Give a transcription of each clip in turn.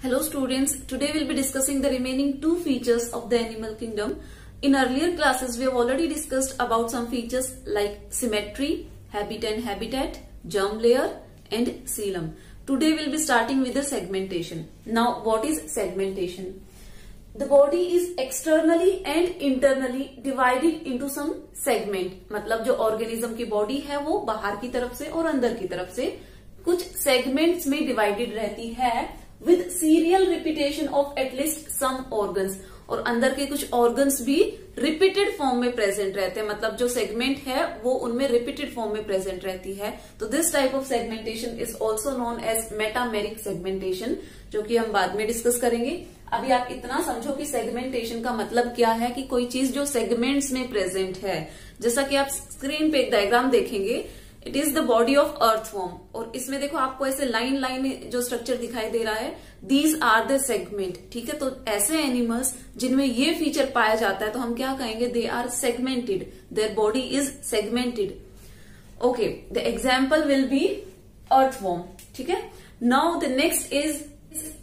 Hello students, today we'll be discussing the remaining two features of the animal kingdom. In earlier classes, we have already discussed about some features like symmetry, habitat, germ layer and coelom. Today we'll be starting with the segmentation. Now what is segmentation? The body is externally and internally divided into some segment. मतलब जो organism की body है वो बाहर की तरफ से और अंदर की तरफ से कुछ segments में divided रहती है with serial repetition of at least some organs. और अंदर के कुछ organs भी repeated form में present रहते हैं. मतलब जो segment है वो उनमें repeated form में present रहती है. तो this type of segmentation is also known as metameric segmentation, जो कि हम बाद में डिस्कस करेंगे. अभी आप इतना समझो कि सेगमेंटेशन का मतलब क्या है कि कोई चीज जो सेगमेंट्स में प्रेजेंट है. जैसा कि आप स्क्रीन पे एक डायग्राम देखेंगे, it is the body of earthworm. और इसमें देखो आपको ऐसे लाइन जो स्ट्रक्चर दिखाई दे रहा है, दीज आर द सेगमेंट. ठीक है, तो ऐसे एनिमल्स जिनमें ये फीचर पाया जाता है तो हम क्या कहेंगे, they are segmented, their body is segmented. Okay, the example will be earthworm. ठीक है, now the next is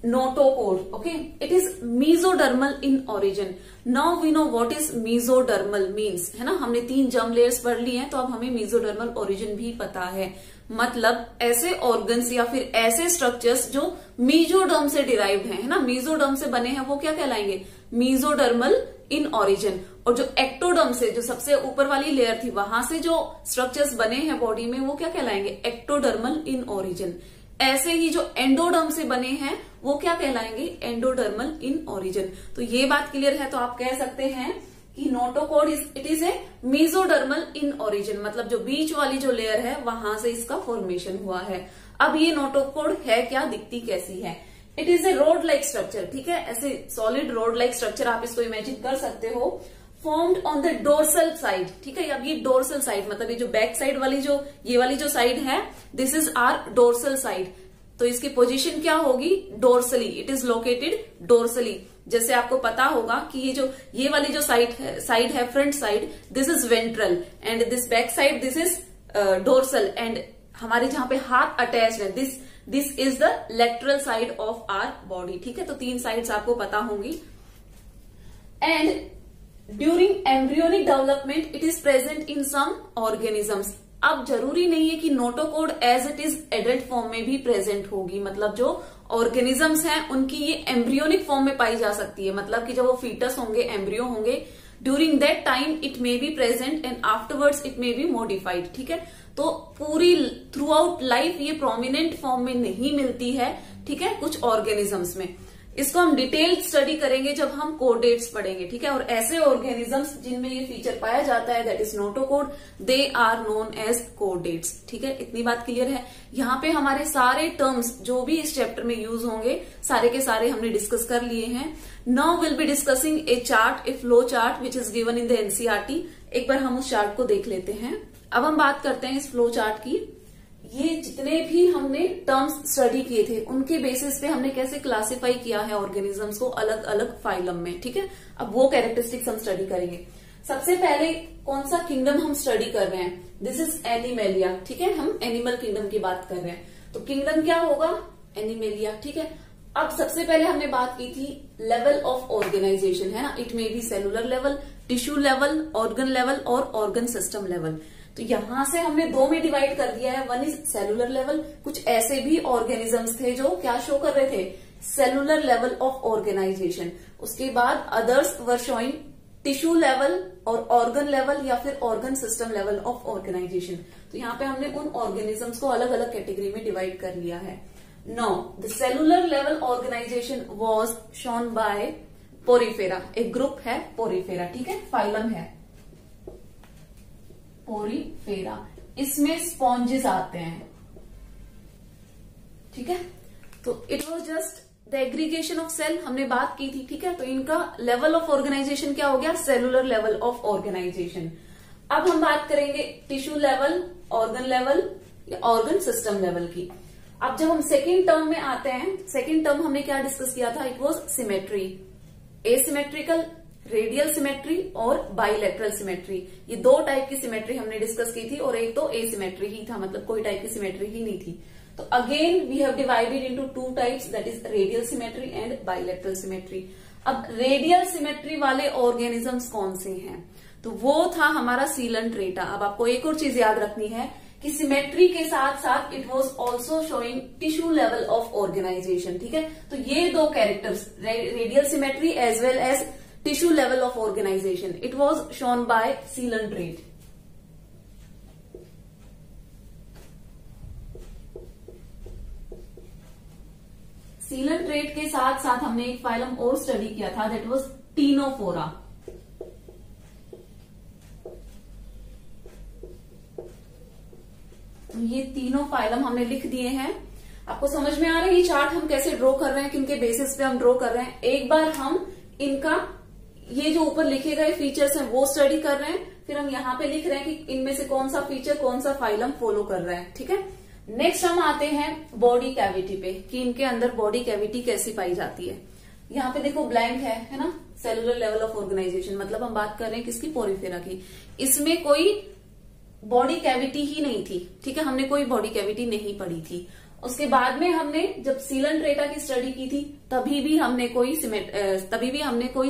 notopode. Okay, it is mesodermal in origin. Now we know what is mesodermal means, है ना. हमने 3 germ layers पढ़ ली हैं, तो अब हमें mesodermal origin भी पता है. मतलब ऐसे organs या फिर ऐसे structures जो mesoderm से derived हैं, है ना, mesoderm से बने हैं, वो क्या कहलाएंगे, mesodermal in origin. और जो ectoderm से, जो सबसे ऊपर वाली लेयर थी, वहां से जो स्ट्रक्चर्स बने हैं बॉडी में, वो क्या कहलाएंगे, ectodermal in origin. ऐसे ही जो एंडोडर्म से बने हैं वो क्या कहलाएंगे, एंडोडर्मल इन ओरिजिन. तो ये बात क्लियर है, तो आप कह सकते हैं कि notochord it is a mesodermal in origin. मतलब जो बीच वाली जो लेयर है वहां से इसका फॉर्मेशन हुआ है. अब ये नोटोकोड है क्या, दिखती कैसी है. It is a road like structure. ठीक है, ऐसे सॉलिड रोड लाइक स्ट्रक्चर आप इसको इमेजिन कर सकते हो, formed on the dorsal side. ठीक है, अब ये डोर्सल साइड मतलब ये जो बैक साइड वाली जो ये वाली जो साइड है, this is our dorsal side. तो इसकी पोजीशन क्या होगी, dorsally. It is located dorsally. जैसे आपको पता होगा कि ये वाली जो साइड है front side, this is ventral and this back side this is dorsal. And हमारे जहां पे हाथ अटैच है, this is the lateral side of our body. ठीक है, तो 3 साइड्स आपको पता होंगी. And during embryonic development it is present in some organisms. अब जरूरी नहीं है कि notochord as it is adult form में भी प्रेजेंट होगी. मतलब जो ऑर्गेनिजम्स हैं उनकी ये एम्ब्रियोनिक फॉर्म में पाई जा सकती है. मतलब कि जब वो फीटस होंगे, एम्ब्रियो होंगे, during that time it may be present and afterwards it may be modified. ठीक है, तो पूरी थ्रू आउट लाइफ ये प्रोमिनेंट फॉर्म में नहीं मिलती है. ठीक है, कुछ ऑर्गेनिजम्स में. इसको हम डिटेल्ड स्टडी करेंगे जब हम कोडेट्स पढ़ेंगे. ठीक है, और ऐसे ऑर्गेनिजम्स जिनमें ये फीचर पाया जाता है, that is notochord, they are known as chordates. ठीक है, इतनी बात क्लियर है. यहाँ पे हमारे सारे टर्म्स जो भी इस चैप्टर में यूज होंगे, सारे के सारे हमने डिस्कस कर लिए हैं. Now will be discussing A chart, A flow chart which is given in the NCERT. एक बार हम उस चार्ट को देख लेते हैं. अब हम बात करते हैं इस फ्लो चार्ट की. ये जितने भी हमने टर्म्स स्टडी किए थे उनके बेसिस पे हमने कैसे क्लासिफाई किया है ऑर्गेनिजम्स को अलग अलग फाइलम में. ठीक है, अब वो कैरेक्टरिस्टिक्स हम स्टडी करेंगे. सबसे पहले कौन सा किंगडम हम स्टडी कर रहे हैं, दिस इज एनिमेलिया. ठीक है, हम एनिमल किंगडम की बात कर रहे हैं, तो किंगडम क्या होगा, एनिमेलिया. ठीक है, अब सबसे पहले हमने बात की थी लेवल ऑफ ऑर्गेनाइजेशन, है ना. It may be cellular level, tissue level, organ level और ऑर्गन सिस्टम लेवल. तो यहां से हमने 2 में डिवाइड कर दिया है. One is cellular level. कुछ ऐसे भी ऑर्गेनिजम्स थे जो क्या शो कर रहे थे, सेलुलर लेवल ऑफ ऑर्गेनाइजेशन. उसके बाद others were showing tissue level और ऑर्गन लेवल या फिर organ system level of organisation. तो यहाँ पे हमने उन ऑर्गेनिजम्स को अलग अलग कैटेगरी में डिवाइड कर लिया है. Now the cellular level organisation was shown by Porifera. एक ग्रुप है पोरीफेरा. ठीक है, फाइलम है पोरीफेरा. इसमें स्पॉन्जेस आते हैं. ठीक है, तो it was just the aggregation of cell, हमने बात की थी. ठीक है, तो इनका लेवल ऑफ ऑर्गेनाइजेशन क्या हो गया, सेलुलर लेवल ऑफ ऑर्गेनाइजेशन. अब हम बात करेंगे टिश्यू लेवल, ऑर्गन लेवल या ऑर्गन सिस्टम लेवल की. अब जब हम सेकेंड टर्म में आते हैं, सेकेंड टर्म हमने क्या डिस्कस किया था, it was symmetry. Asymmetrical, radial symmetry और बाइलेटरल सिमेट्री. ये 2 टाइप की सिमेट्री हमने डिस्कस की थी और एक तो एसिमेट्री ही था, मतलब कोई टाइप की सिमेट्री ही नहीं थी. तो again we have divided into two types, that is radial symmetry and bilateral symmetry. अब रेडियल सिमेट्री वाले ऑर्गेनिजम्स कौन से हैं? तो वो था हमारा सीलंट्रेटा। अब आपको एक और चीज याद रखनी है कि सिमेट्री के साथ साथ it was also showing tissue level of organisation, ठीक है। तो ये दो characters, radial symmetry as well as tissue level of organisation, it was shown by coelenterate. Coelenterate के साथ साथ हमने एक फाइलम और स्टडी किया था, दैट वाज टीनोफोरा। ये तीनों फाइलम हमने लिख दिए हैं। आपको समझ में आ रहा है ये चार्ट हम कैसे ड्रॉ कर रहे हैं, किनके बेसिस पे हम ड्रॉ कर रहे हैं। एक बार हम इनका ये जो ऊपर लिखे गए फीचर्स हैं वो स्टडी कर रहे हैं, फिर हम यहाँ पे लिख रहे हैं कि इनमें से कौन सा फीचर कौन सा फाइलम फॉलो कर रहा है, ठीक है। नेक्स्ट हम आते हैं बॉडी कैविटी पे कि इनके अंदर बॉडी कैविटी कैसी पाई जाती है। यहाँ पे देखो ब्लैंक है ना, सेलुलर लेवल ऑफ ऑर्गेनाइजेशन, मतलब हम बात कर रहे हैं किसकी, पोरिफेरा की। इसमें कोई बॉडी कैविटी ही नहीं थी, ठीक है, हमने कोई बॉडी कैविटी नहीं पढ़ी थी। उसके बाद में हमने जब सीलंट्रेटा की स्टडी की थी तभी भी हमने कोई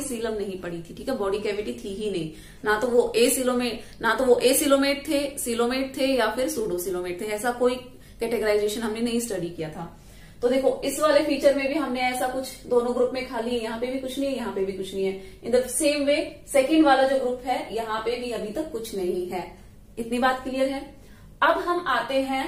सीलम नहीं पढ़ी थी, ठीक है, बॉडी कैविटी थी ही नहीं। ना तो वो सिलोमेट थे या फिर सूडोसिलोमेट थे, ऐसा कोई कैटेगराइजेशन हमने नहीं स्टडी किया था। तो देखो इस वाले फीचर में भी हमने ऐसा कुछ दोनों ग्रुप में खाली है, यहाँ पे भी कुछ नहीं है, यहाँ पे भी कुछ नहीं है। In the same way second वाला जो ग्रुप है यहाँ पे भी अभी तक कुछ नहीं है। इतनी बात क्लियर है। अब हम आते हैं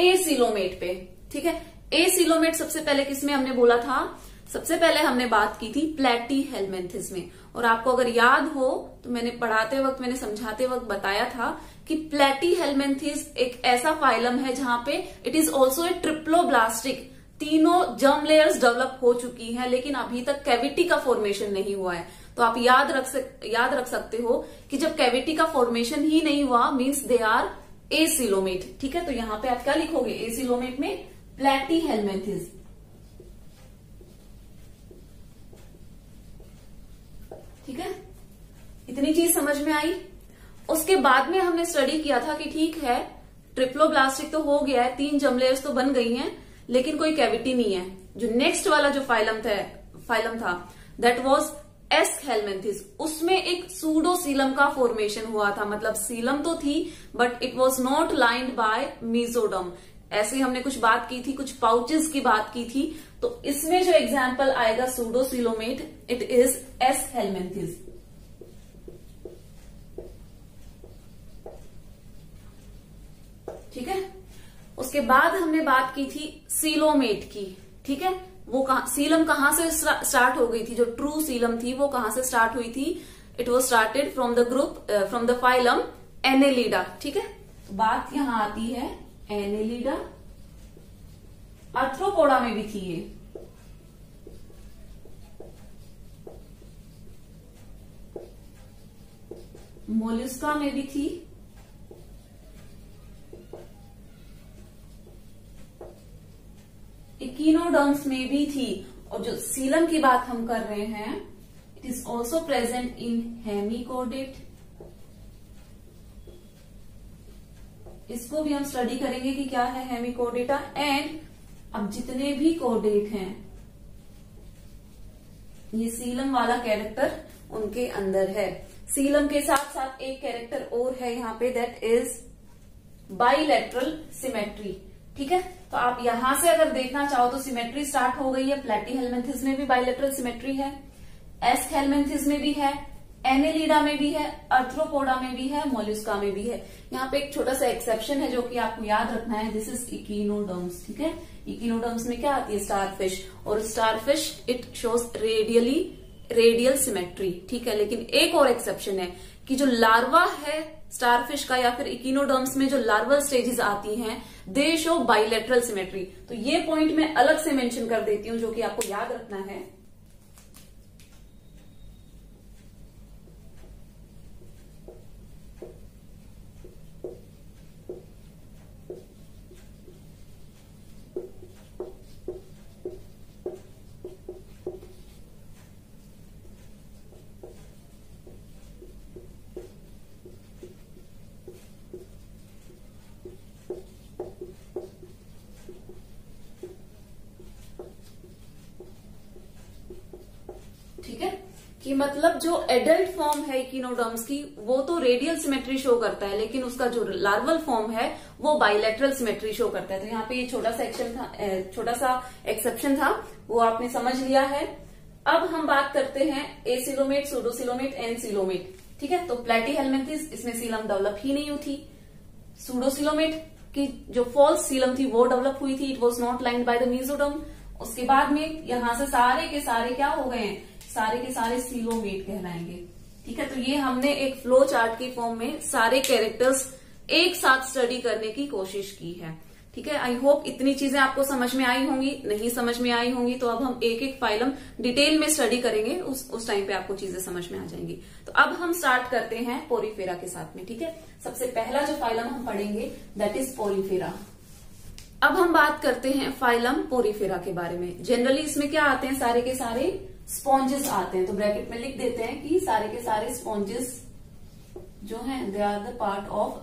एसिलोमेट पे, ठीक है। एसिलोमेट सबसे पहले किसमें हमने बोला था, सबसे पहले हमने बात की थी प्लेटीहेल्मिन्थिस में। और आपको अगर याद हो तो मैंने पढ़ाते वक्त, मैंने समझाते वक्त बताया था कि प्लेटीहेल्मिन्थिस एक ऐसा फाइलम है जहां पे it is also a triploblastic, तीनों जर्म लेयर्स डेवलप हो चुकी हैं लेकिन अभी तक कैविटी का फॉर्मेशन नहीं हुआ है। तो आप याद रख सकते हो कि जब कैविटी का फॉर्मेशन ही नहीं हुआ मीन्स दे आर एसिलोमेट, ठीक है। तो यहां पे आप क्या लिखोगे, एसिलोमेट में प्लेटीहेल्मिन्थिस, ठीक है। इतनी चीज समझ में आई। उसके बाद में हमने स्टडी किया था कि ठीक है ट्रिप्लोब्लास्टिक तो हो गया है, 3 जर्म लेयर्स तो बन गई हैं लेकिन कोई कैविटी नहीं है। जो नेक्स्ट वाला जो फाइलम था दैट वाज एस्कहेल्मिन्थिस, उसमें एक सूडोसीलम का फॉर्मेशन हुआ था, मतलब सीलम तो थी but it was not lined by mesoderm. ऐसे हमने कुछ बात की थी, कुछ पाउचेस की बात की थी। तो इसमें जो एग्जाम्पल आएगा सूडोसिलोमेट, इट इज एस्कहेल्मिन्थिस, ठीक है। उसके बाद हमने बात की थी सीलोमेट की, ठीक है। वो सीलम कहां से स्टार्ट हो गई थी, जो ट्रू सीलम थी वो कहां से स्टार्ट हुई थी, it was started from the phylum Annelida, ठीक है। तो बात यहां आती है एनेलिडा, आर्थ्रोपोडा में भी थी ये, मोलस्का में भी थी, इकिनोडर्म्स में भी थी, और जो सीलम की बात हम कर रहे हैं it is also present in hemichordate. इसको भी हम स्टडी करेंगे कि क्या है हेमिकोडेटा। एंड अब जितने भी कोडेट हैं ये सीलम वाला कैरेक्टर उनके अंदर है। सीलम के साथ साथ एक कैरेक्टर और है यहाँ पे, दैट इज बाइलेटरल सिमेट्री, ठीक है। तो आप यहां से अगर देखना चाहो तो सिमेट्री स्टार्ट हो गई है, प्लेटीहेल्मिन्थिस में भी बाइलेटरल सिमेट्री है, एस्कहेल्मिन्थिस में भी है, एनेलिडा में भी है, आर्थ्रोपोडा में भी है, मोलस्का में भी है। यहाँ पे एक छोटा सा एक्सेप्शन है जो कि आपको याद रखना है, दिस इज इकिनोडर्म्स, ठीक है। इकिनोडर्म्स में क्या आती है, स्टारफिश, और starfish it shows radial symmetry, ठीक है। लेकिन एक और एक्सेप्शन है कि जो लार्वा है स्टारफिश का या फिर इकिनोडर्म्स में जो लार्वल स्टेजेस आती हैं दे शो बाइलेटरल सिमेट्री। तो ये पॉइंट मैं अलग से मेंशन कर देती हूं जो कि आपको याद रखना है। कि मतलब जो एडल्ट फॉर्म है इकिनोडर्म्स की वो तो रेडियल सिमेट्री शो करता है, लेकिन उसका जो लार्वल फॉर्म है वो बाइलेटरल सिमेट्री शो करता है। तो यहाँ पे ये छोटा सा एक्सेप्शन था, वो आपने समझ लिया है। अब हम बात करते हैं एसिलोमेट, सूडोसिलोमेट, एनसिलोमेट। ठीक है, तो प्लैटीहेल्मिन्थिस, इसमें सीलम डेवलप ही नहीं हुई थी। सूडोसिलोमेट की जो फॉल्स सीलम थी वो डेवलप हुई थी, it was not lined by the mesoderm. उसके बाद में यहां से सारे के सारे क्या हो गए हैं, सारे के सारे सीलोमेट कहलाएंगे। ठीक है, तो ये हमने एक फ्लो चार्ट की फॉर्म में सारे कैरेक्टर्स एक साथ स्टडी करने की कोशिश की है। ठीक है, आई होप इतनी चीजें आपको समझ में आई होंगी। नहीं समझ में आई होंगी तो अब हम एक एक फाइलम डिटेल में स्टडी करेंगे, उस टाइम पे आपको चीजें समझ में आ जाएंगी। तो अब हम स्टार्ट करते हैं पोरीफेरा के साथ में। ठीक है, सबसे पहला जो फाइलम हम पढ़ेंगे दैट इज पोरीफेरा। अब हम बात करते हैं फाइलम पोरीफेरा के बारे में। जनरली इसमें क्या आते हैं, सारे के सारे स्पॉन्जेस आते हैं। तो ब्रैकेट में लिख देते हैं कि सारे के सारे स्पॉन्जेस जो हैं they are the part of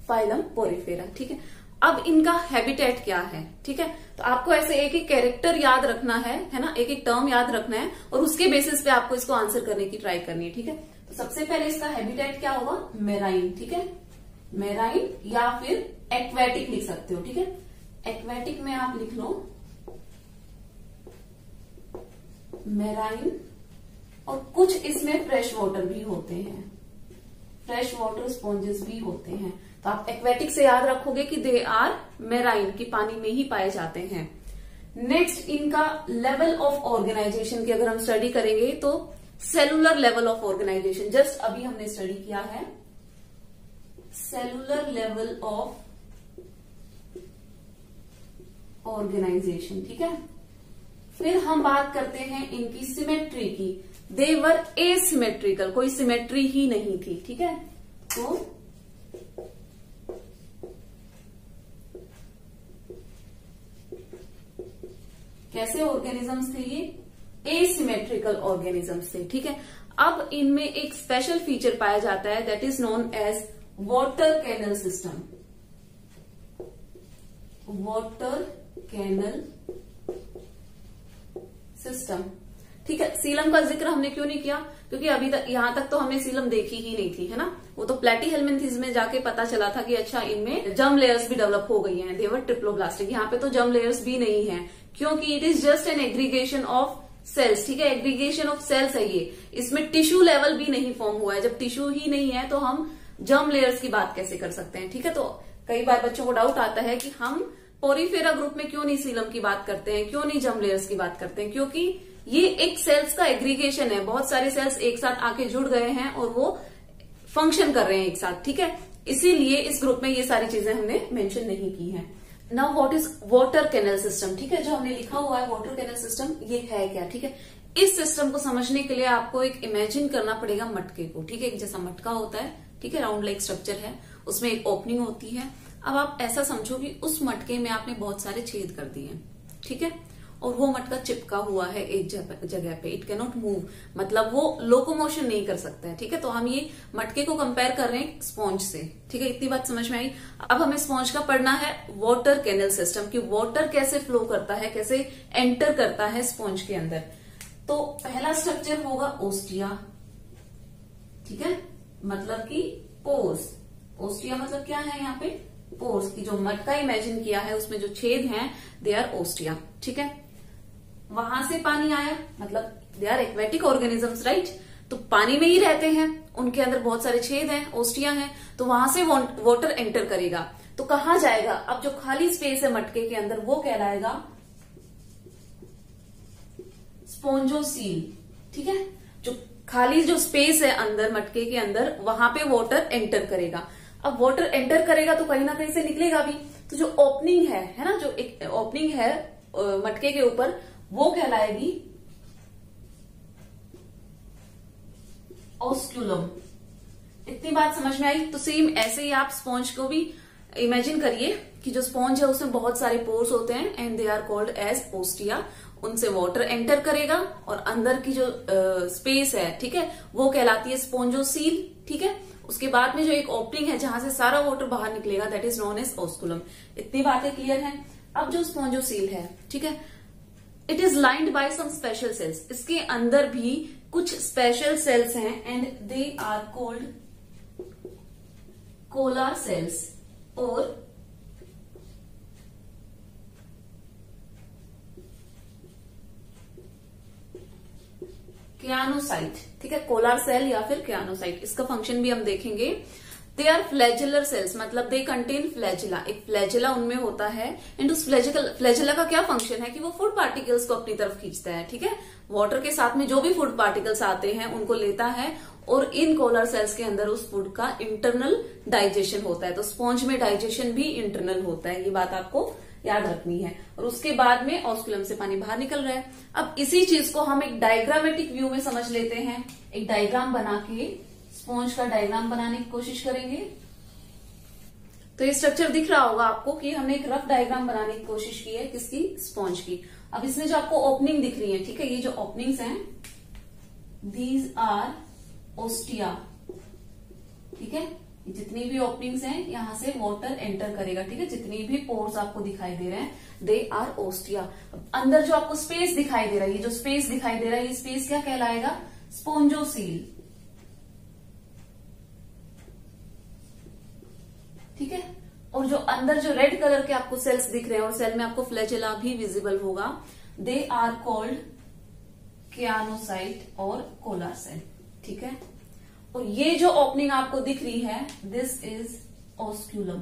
phylum Porifera. ठीक है, अब इनका हैबिटेट क्या है। ठीक है, तो आपको ऐसे एक एक कैरेक्टर याद रखना है ना, एक एक टर्म याद रखना है और उसके बेसिस पे आपको इसको आंसर करने की ट्राई करनी है। ठीक है, तो सबसे पहले इसका हैबिटेट क्या होगा, मेराइन। ठीक है, मेराइन या फिर एक्वेटिक लिख सकते हो। ठीक है, एक्वेटिक में आप लिख लो मेराइन, और कुछ इसमें फ्रेश वाटर भी होते हैं, फ्रेश वाटर स्पॉन्जेस भी होते हैं। तो आप एक्वेटिक से याद रखोगे कि दे आर मेराइन, की पानी में ही पाए जाते हैं। नेक्स्ट, इनका लेवल ऑफ ऑर्गेनाइजेशन की अगर हम स्टडी करेंगे तो cellular level of organisation, just अभी हमने स्टडी किया है सेलुलर लेवल ऑफ ऑर्गेनाइजेशन। ठीक है, फिर हम बात करते हैं इनकी सिमेट्री की। दे वर एसिमेट्रिकल, कोई सिमेट्री ही नहीं थी। ठीक है, तो कैसे ऑर्गेनिजम्स थे ये, एसिमेट्रिकल ऑर्गेनिजम्स थे। ठीक है, अब इनमें एक स्पेशल फीचर पाया जाता है that is known as water canal system. Water canal system. ठीक है, सीलम का जिक्र हमने क्यों नहीं किया, क्योंकि अभी तक यहां तक तो हमने सीलम देखी ही नहीं थी, है ना। वो तो प्लैटीहेल्मिन्थिस में जाके पता चला था कि अच्छा इनमें जर्म लेयर्स भी डेवलप हो गई हैं, देवर ट्रिप्लोब्लास्टिक। यहाँ पे तो जर्म लेयर्स भी नहीं है, क्योंकि it is just an aggregation of cells. ठीक है, एग्रीगेशन ऑफ सेल्स है ये, इसमें टिश्यू लेवल भी नहीं फॉर्म हुआ है। जब टिश्यू ही नहीं है तो हम जर्म लेयर्स की बात कैसे कर सकते हैं। ठीक है, तो कई बार बच्चों को डाउट आता है कि हम पोरीफेरा ग्रुप में क्यों नहीं सीलम की बात करते हैं, क्यों नहीं जर्म लेयर्स की बात करते हैं, क्योंकि ये एक सेल्स का एग्रीगेशन है। बहुत सारे सेल्स एक साथ आके जुड़ गए हैं और वो फंक्शन कर रहे हैं एक साथ। ठीक है, इसीलिए इस ग्रुप में ये सारी चीजें हमने मेंशन नहीं की हैं। Now what is water canal system. ठीक है, जो हमने लिखा हुआ है वाटर कैनल सिस्टम, ये है क्या। ठीक है, इस सिस्टम को समझने के लिए आपको एक इमेजिन करना पड़ेगा मटके को। ठीक है, एक जैसा मटका होता है, ठीक है, राउंड लाइक स्ट्रक्चर है, उसमें एक ओपनिंग होती है। अब आप ऐसा समझो कि उस मटके में आपने बहुत सारे छेद कर दिए। ठीक है, और वो मटका चिपका हुआ है एक जगह पे, इट कैन नॉट मूव, मतलब वो लोकोमोशन नहीं कर सकता है। ठीक है, तो हम ये मटके को कंपेयर कर रहे हैं स्पॉन्ज से। ठीक है, इतनी बात समझ में आई। अब हमें स्पॉन्ज का पढ़ना है वाटर कैनल सिस्टम, कि वाटर कैसे फ्लो करता है, कैसे एंटर करता है स्पॉन्ज के अंदर। तो पहला स्ट्रक्चर होगा ओस्टिया। ठीक है, मतलब कि पोर्स। ओस्टिया मतलब क्या है यहाँ पे, पोर्स की जो मटका इमेजिन किया है उसमें जो छेद हैं दे आर ओस्टिया। ठीक है, वहां से पानी आया, मतलब they are aquatic organisms, right. तो पानी में ही रहते हैं, उनके अंदर बहुत सारे छेद हैं, ओस्टिया हैं, तो वहां से वाटर एंटर करेगा। तो कहाँ जाएगा, अब जो खाली स्पेस है मटके के अंदर वो कहलाएगा स्पोंजोसील। ठीक है, जो खाली जो स्पेस है अंदर मटके के अंदर, वहां पे वाटर एंटर करेगा। अब वाटर एंटर करेगा तो कहीं ना कहीं से निकलेगा भी। तो जो ओपनिंग है ना, जो एक ओपनिंग है मटके के ऊपर, वो कहलाएगी ऑस्क्यूलम। इतनी बात समझ में आई। तो सेम ऐसे ही आप स्पॉन्ज को भी इमेजिन करिए कि जो स्पॉन्ज है उसमें बहुत सारे पोर्स होते हैं and they are called as ostia. उनसे वाटर एंटर करेगा और अंदर की जो स्पेस है, ठीक है, वो कहलाती है स्पोंजोसील। ठीक है, उसके बाद में जो एक ओपनिंग है जहां से सारा वाटर बाहर निकलेगा that is known as osculum. इतनी बातें क्लियर हैं। अब जो स्पोंजोसील है, ठीक है, it is lined by some special cells. इसके अंदर भी कुछ स्पेशल सेल्स हैं and they are called collar cells और क्यानोसाइट। ठीक है, कोलार सेल या फिर क्यानोसाइट, इसका फंक्शन भी हम देखेंगे। दे आर फ्लैजेलर सेल्स, मतलब दे कंटेन फ्लैजिला, एक फ्लैजिला उनमें होता है एंड उस फ्लैजिला का क्या फंक्शन है कि वो फूड पार्टिकल्स को अपनी तरफ खींचता है। ठीक है, वाटर के साथ में जो भी फूड पार्टिकल्स आते हैं उनको लेता है और इन कोलर सेल्स के अंदर उस फूड का इंटरनल डाइजेशन होता है। तो स्पॉन्ज में डाइजेशन भी इंटरनल होता है, ये बात आपको याद रखनी है। और उसके बाद में ऑस्कुलम से पानी बाहर निकल रहा है। अब इसी चीज को हम एक डायग्रामेटिक व्यू में समझ लेते हैं। एक डायग्राम बना के स्पॉन्ज का डायग्राम बनाने की कोशिश करेंगे। तो ये स्ट्रक्चर दिख रहा होगा आपको कि हमने एक रफ डायग्राम बनाने की कोशिश की है, किसकी, स्पॉन्ज की। अब इसमें जो आपको ओपनिंग दिख रही है, ठीक है, ये जो ओपनिंग्स हैं दीज आर ओस्टिया। ठीक है, जितनी भी ओपनिंग्स हैं यहां से वाटर एंटर करेगा। ठीक है, जितनी भी पोर्स आपको दिखाई दे रहे हैं दे आर ओस्टिया। अंदर जो आपको स्पेस दिखाई दे रहा है, ये जो स्पेस दिखाई दे रहा है, ये स्पेस क्या कहलाएगा, स्पोंजोसील। ठीक है, और जो अंदर जो रेड कलर के आपको सेल्स दिख रहे हैं और सेल में आपको फ्लैजेला भी विजिबल होगा, दे आर कॉल्ड क्यानोसाइट और कोलार सेल। ठीक है, और ये जो ओपनिंग आपको दिख रही है दिस इज ऑस्क्यूलम।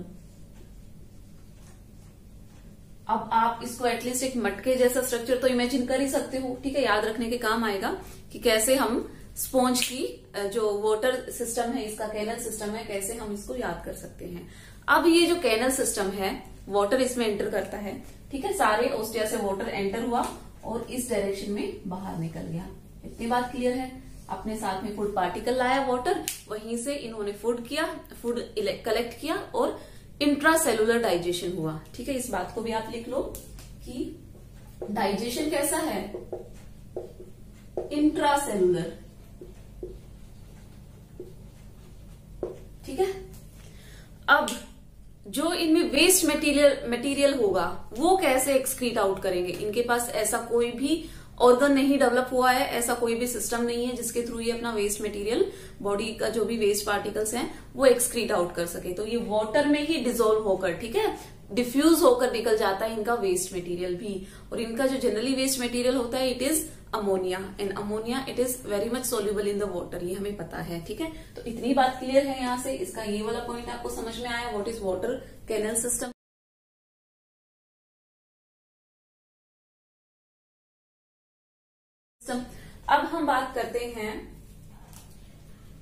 अब आप इसको एटलीस्ट एक मटके जैसा स्ट्रक्चर तो इमेजिन कर ही सकते हो। ठीक है, याद रखने के काम आएगा कि कैसे हम स्पॉन्ज की जो वाटर सिस्टम है, इसका कैनल सिस्टम है, कैसे हम इसको याद कर सकते हैं। अब ये जो कैनल सिस्टम है, वाटर इसमें एंटर करता है। ठीक है, सारे ओस्टिया से वाटर एंटर हुआ और इस डायरेक्शन में बाहर निकल गया। इतनी बात क्लियर है। अपने साथ में फूड पार्टिकल लाया वाटर, वहीं से इन्होंने फूड कलेक्ट किया और इंट्रासेलुलर डाइजेशन हुआ। ठीक है, इस बात को भी आप लिख लो कि डाइजेशन कैसा है, इंट्रासेलुलर। ठीक है, अब जो इनमें वेस्ट मटेरियल होगा वो कैसे एक्सक्रीट आउट करेंगे। इनके पास ऐसा कोई भी ऑर्गन नहीं डेवलप हुआ है, ऐसा कोई भी सिस्टम नहीं है जिसके थ्रू ये अपना वेस्ट मटेरियल, बॉडी का जो भी वेस्ट पार्टिकल्स हैं वो एक्सक्रीट आउट कर सके। तो ये वाटर में ही डिसॉल्व होकर, ठीक है, डिफ्यूज होकर निकल जाता है इनका वेस्ट मटेरियल भी। और इनका जो जनरली वेस्ट मटेरियल होता है it is ammonia, and ammonia it is very much soluble in the water, ये हमें पता है। ठीक है, तो इतनी बात क्लियर है यहाँ से। इसका ये वाला पॉइंट आपको समझ में आया, what is water canal system. अब हम बात करते हैं,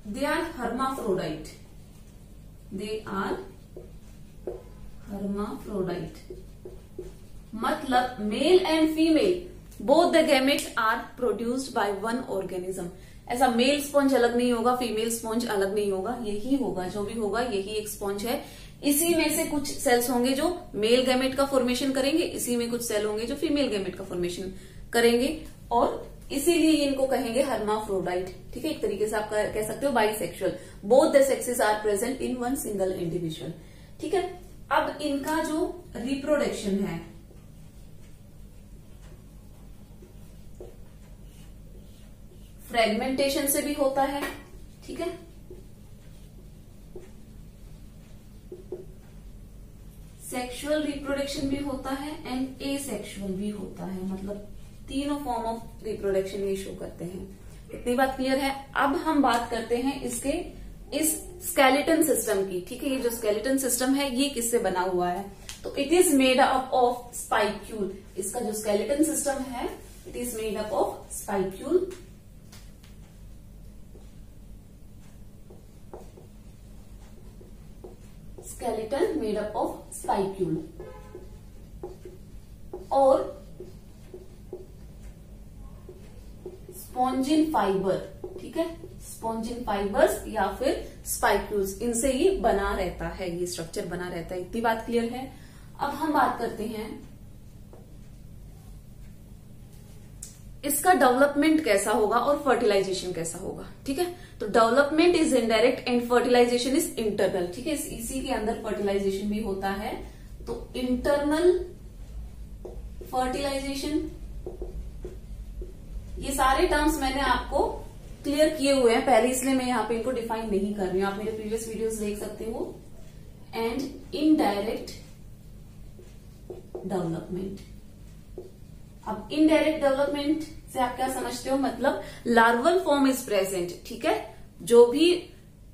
they are hermaphrodite. They are hermaphrodite मतलब male and female both the gamete are produced by one organism. ऐसा मेल स्पॉन्ज अलग नहीं होगा, फीमेल स्पॉन्ज अलग नहीं होगा, यही होगा, जो भी होगा यही एक स्पॉन्ज है। इसी में से कुछ सेल्स होंगे जो मेल गैमेट का फॉर्मेशन करेंगे, इसी में कुछ सेल होंगे जो फीमेल गैमेट का फॉर्मेशन करेंगे, और इसीलिए इनको कहेंगे हर्माफ्रोडाइट। ठीक है, एक तरीके से आप कह सकते हो bisexual. Both the sexes are present in one single individual. ठीक है, अब इनका जो रिप्रोडक्शन है, फ्रेगमेंटेशन से भी होता है। ठीक है, सेक्सुअल रिप्रोडक्शन भी होता है एंड एसेक्सुअल भी होता है, मतलब तीनों फॉर्म ऑफ रिप्रोडक्शन ये शो करते हैं। इतनी बात क्लियर है। अब हम बात करते हैं इसके इस स्केलेटन सिस्टम की। ठीक है, ये जो स्केलेटन सिस्टम है ये किससे बना हुआ है, तो it is made up of spicule. इसका जो स्केलेटन सिस्टम है it is made up of spicule, skeleton made up of spicule और स्पॉन्जिन फाइबर। ठीक है, स्पॉन्जिन फाइबर्स या फिर स्पाइक्यूल्स, इनसे ये बना रहता है, ये स्ट्रक्चर बना रहता है। इतनी बात क्लियर है। अब हम बात करते हैं इसका डेवलपमेंट कैसा होगा और फर्टिलाइजेशन कैसा होगा। ठीक है, तो development is indirect and fertilisation is internal. ठीक है, इसी के अंदर फर्टिलाइजेशन भी होता है। तो इंटरनल फर्टिलाइजेशन, ये सारे टर्म्स मैंने आपको क्लियर किए हुए हैं पहले, इसलिए मैं यहाँ पे इनको डिफाइन नहीं कर रही हूँ। आप मेरे प्रीवियस वीडियोस देख सकते हो। And indirect development. अब इनडायरेक्ट डेवलपमेंट से आप क्या समझते हो, मतलब लार्वल फॉर्म इज प्रेजेंट, ठीक है। जो भी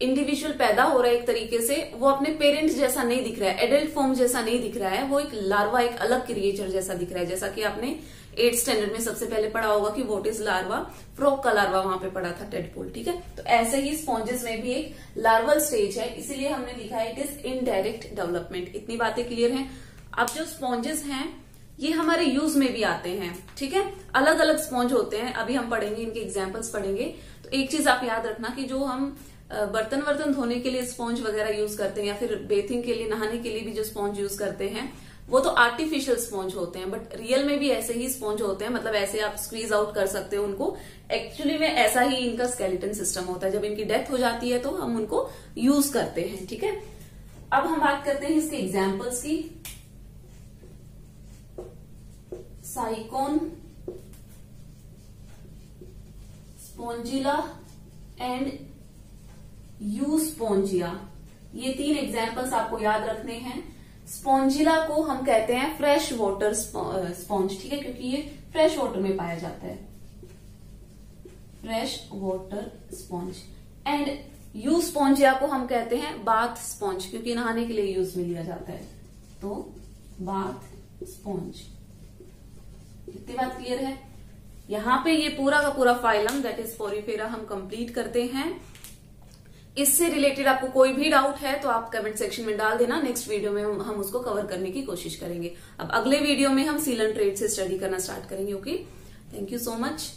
इंडिविजुअल पैदा हो रहा है एक तरीके से, वो अपने पेरेंट्स जैसा नहीं दिख रहा है, एडल्ट फॉर्म जैसा नहीं दिख रहा है, वो एक लार्वा, एक अलग क्रिएचर जैसा दिख रहा है। जैसा कि आपने 8th स्टैंडर्ड में सबसे पहले पढ़ा होगा कि व्हाट इज लार्वा, फ्रॉग का लार्वा वहां पे पढ़ा था, टेडपोल, ठीक है। तो ऐसे ही स्पॉन्जेस में भी एक लार्वल स्टेज है, इसीलिए हमने लिखा है इट इज इनडायरेक्ट डेवलपमेंट। इतनी बातें क्लियर हैं। अब जो स्पॉन्जेस हैं ये हमारे यूज में भी आते हैं, ठीक है। अलग अलग स्पॉन्ज होते हैं, अभी हम पढ़ेंगे, इनके एग्जाम्पल्स पढ़ेंगे। तो एक चीज आप याद रखना कि जो हम बर्तन वर्तन धोने के लिए स्पॉन्ज वगैरह यूज करते हैं, या फिर बेथिंग के लिए, नहाने के लिए भी जो स्पॉन्ज यूज करते हैं, वो तो आर्टिफिशियल स्पॉन्ज होते हैं, बट रियल में भी ऐसे ही स्पॉन्ज होते हैं। मतलब ऐसे आप स्क्वीज आउट कर सकते हो उनको। एक्चुअली में ऐसा ही इनका स्केलेटन सिस्टम होता है। जब इनकी डेथ हो जाती है तो हम उनको यूज करते हैं, ठीक है। अब हम बात करते हैं इसके एग्जाम्पल्स की। साइकोन, स्पॉन्जिला एंड यूस्पोंजिया, ये 3 एग्जाम्पल्स आपको याद रखने हैं। स्पॉन्जिला को हम कहते हैं फ्रेश वाटर स्पॉन्ज, ठीक है, क्योंकि ये फ्रेश वाटर में पाया जाता है, फ्रेश वाटर स्पॉन्ज। एंड यूस्पोंजिया को हम कहते हैं बाथ स्पॉन्ज, क्योंकि नहाने के लिए यूज में लिया जाता है, तो बाथ स्पॉन्ज। इतनी बात क्लियर है। यहां पे ये पूरा का पूरा फाइलम दैट इज पोरिफेरा हम कंप्लीट करते हैं। इससे रिलेटेड आपको कोई भी डाउट है तो आप कमेंट सेक्शन में डाल देना। नेक्स्ट वीडियो में हम उसको कवर करने की कोशिश करेंगे। अब अगले वीडियो में हम सीलन ट्रेड से स्टडी करना स्टार्ट करेंगे। Okay, thank you so much.